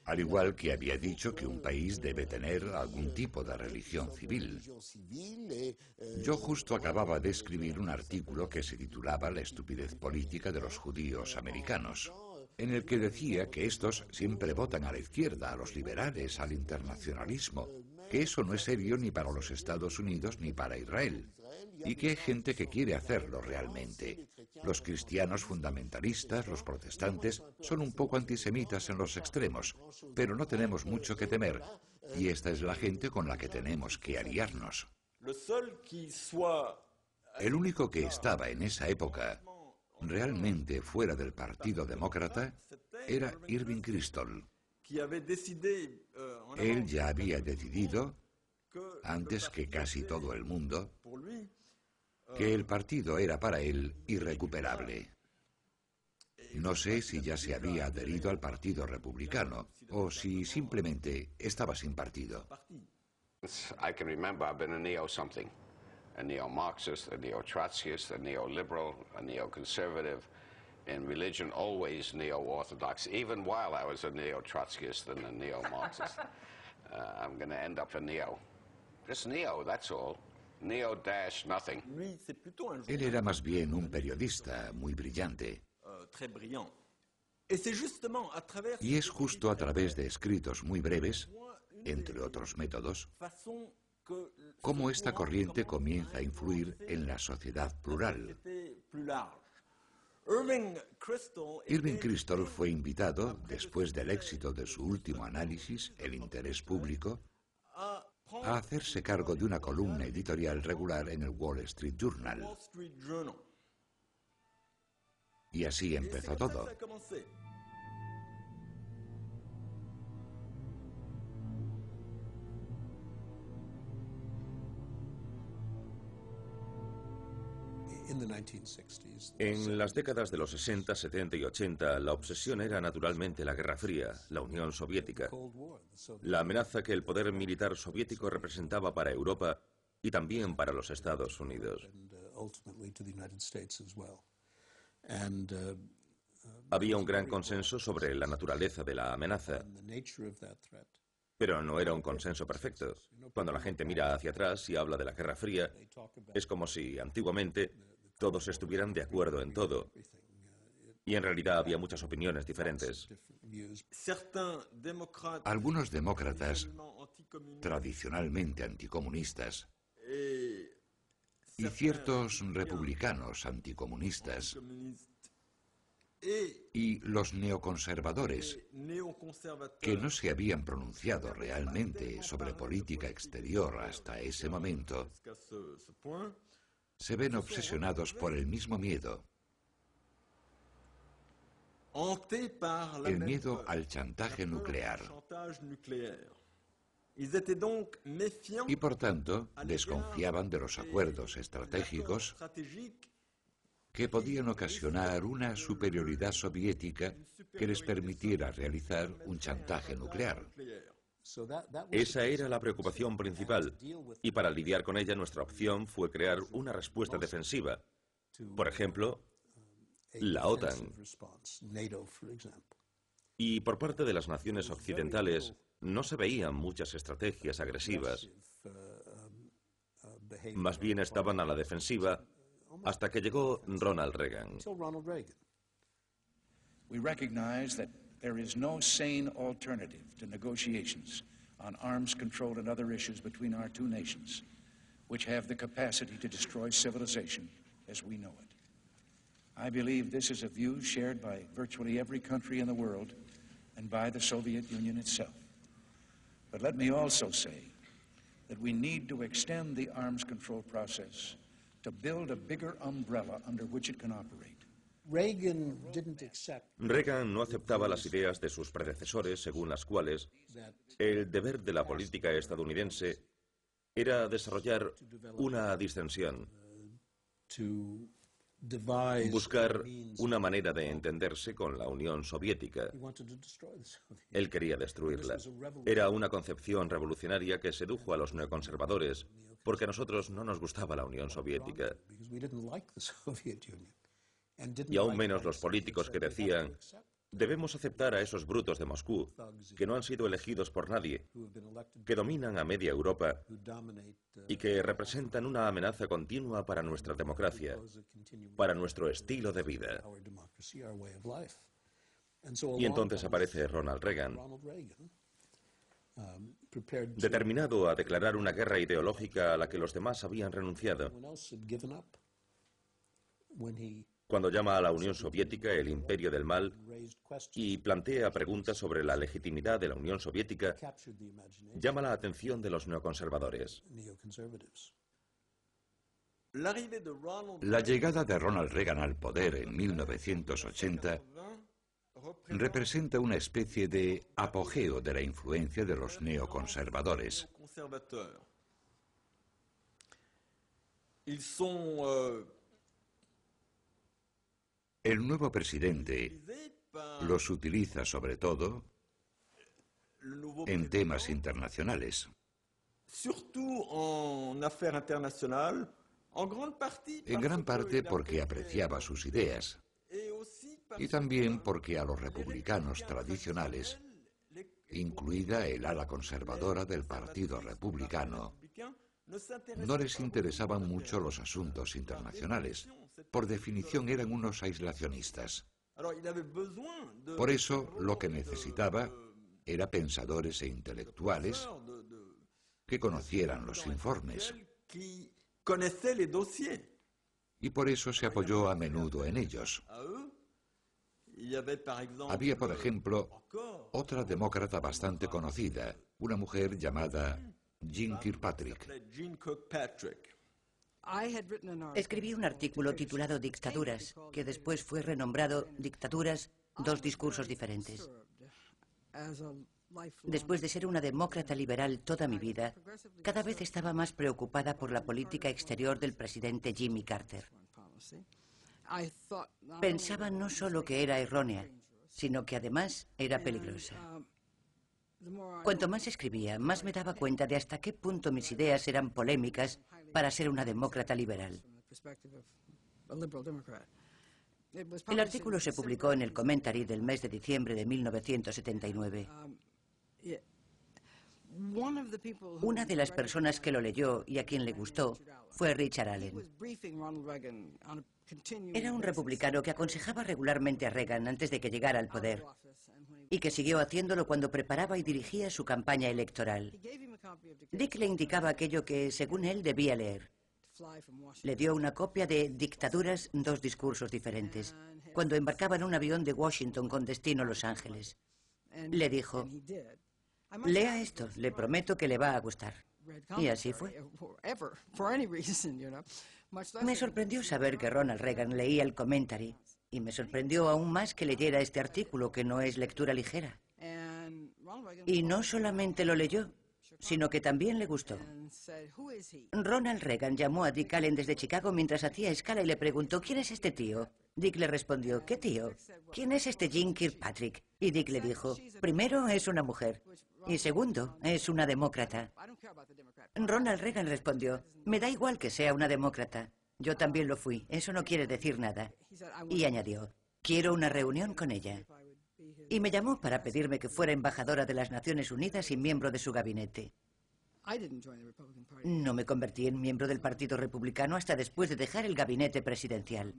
Al igual que había dicho que un país debe tener algún tipo de religión civil. Yo justo acababa de escribir un artículo que se titulaba La estupidez política de los judíos americanos, en el que decía que estos siempre votan a la izquierda, a los liberales, al internacionalismo, que eso no es serio ni para los Estados Unidos ni para Israel, y que hay gente que quiere hacerlo realmente. Los cristianos fundamentalistas, los protestantes, son un poco antisemitas en los extremos, pero no tenemos mucho que temer, y esta es la gente con la que tenemos que aliarnos. El único que estaba en esa época realmente fuera del Partido Demócrata era Irving Kristol. Él ya había decidido, antes que casi todo el mundo, que el partido era para él irrecuperable. No sé si ya se había adherido al Partido Republicano o si simplemente estaba sin partido. I can remember I've been a neo-something, a neo-Marxist, a neo-Trotskyist, a neo-liberal, a neo-conservative, in religion always neo-orthodox, even while I was a neo-Trotskyist and a neo-Marxist. I'm going to end up a neo. Just neo, that's all. Neo-nothing. Él era más bien un periodista muy brillante. Y es justo a través de escritos muy breves, entre otros métodos, cómo esta corriente comienza a influir en la sociedad plural. Irving Kristol fue invitado, después del éxito de su último análisis, El interés público, a hacerse cargo de una columna editorial regular en el Wall Street Journal. Y así empezó todo. En las décadas de los 60, 70 y 80, la obsesión era naturalmente la Guerra Fría, la Unión Soviética, la amenaza que el poder militar soviético representaba para Europa y también para los Estados Unidos. Había un gran consenso sobre la naturaleza de la amenaza, pero no era un consenso perfecto. Cuando la gente mira hacia atrás y habla de la Guerra Fría, es como si antiguamente todos estuvieran de acuerdo en todo. Y en realidad había muchas opiniones diferentes. Algunos demócratas, tradicionalmente anticomunistas, y ciertos republicanos anticomunistas, y los neoconservadores, que no se habían pronunciado realmente sobre política exterior hasta ese momento, se ven obsesionados por el mismo miedo. El miedo al chantaje nuclear. Y por tanto, desconfiaban de los acuerdos estratégicos que podían ocasionar una superioridad soviética que les permitiera realizar un chantaje nuclear. Esa era la preocupación principal, y para lidiar con ella nuestra opción fue crear una respuesta defensiva. Por ejemplo, la OTAN. Y por parte de las naciones occidentales no se veían muchas estrategias agresivas. Más bien estaban a la defensiva hasta que llegó Ronald Reagan. We recognize that there is no sane alternative to negotiations on arms control and other issues between our two nations, which have the capacity to destroy civilization as we know it. I believe this is a view shared by virtually every country in the world and by the Soviet Union itself. But let me also say that we need to extend the arms control process to build a bigger umbrella under which it can operate. Reagan no aceptaba las ideas de sus predecesores según las cuales el deber de la política estadounidense era desarrollar una distensión, buscar una manera de entenderse con la Unión Soviética. Él quería destruirla. Era una concepción revolucionaria que sedujo a los neoconservadores porque a nosotros no nos gustaba la Unión Soviética. Y aún menos los políticos que decían, Debemos aceptar a esos brutos de Moscú, que no han sido elegidos por nadie, que dominan a media Europa y que representan una amenaza continua para nuestra democracia, para nuestro estilo de vida. Y entonces aparece Ronald Reagan, determinado a declarar una guerra ideológica a la que los demás habían renunciado. Cuando llama a la Unión Soviética el imperio del mal y plantea preguntas sobre la legitimidad de la Unión Soviética, llama la atención de los neoconservadores. La llegada de Ronald Reagan al poder en 1980 representa una especie de apogeo de la influencia de los neoconservadores. El nuevo presidente los utiliza sobre todo en temas internacionales. En gran parte porque apreciaba sus ideas y también porque a los republicanos tradicionales, incluida el ala conservadora del Partido Republicano, no les interesaban mucho los asuntos internacionales. Por definición eran unos aislacionistas. Por eso lo que necesitaba era pensadores e intelectuales que conocieran los informes. Y por eso se apoyó a menudo en ellos. Había, por ejemplo, otra demócrata bastante conocida, una mujer llamada Jean Kirkpatrick. Escribí un artículo titulado Dictaduras, que después fue renombrado Dictaduras, dos discursos diferentes. Después de ser una demócrata liberal toda mi vida, cada vez estaba más preocupada por la política exterior del presidente Jimmy Carter. Pensaba no solo que era errónea, sino que además era peligrosa. Cuanto más escribía, más me daba cuenta de hasta qué punto mis ideas eran polémicas para ser una demócrata liberal. El artículo se publicó en el Commentary del mes de diciembre de 1979. Una de las personas que lo leyó y a quien le gustó fue Richard Allen. Era un republicano que aconsejaba regularmente a Reagan antes de que llegara al poder y que siguió haciéndolo cuando preparaba y dirigía su campaña electoral. Dick le indicaba aquello que, según él, debía leer. Le dio una copia de Dictaduras, dos discursos diferentes, cuando embarcaba en un avión de Washington con destino a Los Ángeles. Le dijo: lea esto, le prometo que le va a gustar. Y así fue. Me sorprendió saber que Ronald Reagan leía el Commentary, y me sorprendió aún más que leyera este artículo, que no es lectura ligera. Y no solamente lo leyó, sino que también le gustó. Ronald Reagan llamó a Dick Allen desde Chicago mientras hacía escala y le preguntó: ¿quién es este tío? Dick le respondió: ¿qué tío? ¿Quién es este Jean Kirkpatrick? Y Dick le dijo: primero, es una mujer, y segundo, es una demócrata. Ronald Reagan respondió: me da igual que sea una demócrata. Yo también lo fui, eso no quiere decir nada. Y añadió: quiero una reunión con ella. Y me llamó para pedirme que fuera embajadora de las Naciones Unidas y miembro de su gabinete. No me convertí en miembro del Partido Republicano hasta después de dejar el gabinete presidencial.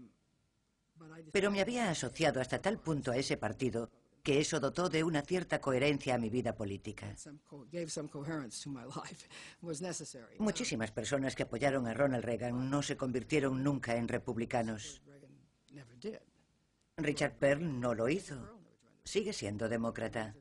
Pero me había asociado hasta tal punto a ese partido que eso dotó de una cierta coherencia a mi vida política. Muchísimas personas que apoyaron a Ronald Reagan no se convirtieron nunca en republicanos. Richard Perle no lo hizo. Sigue siendo demócrata.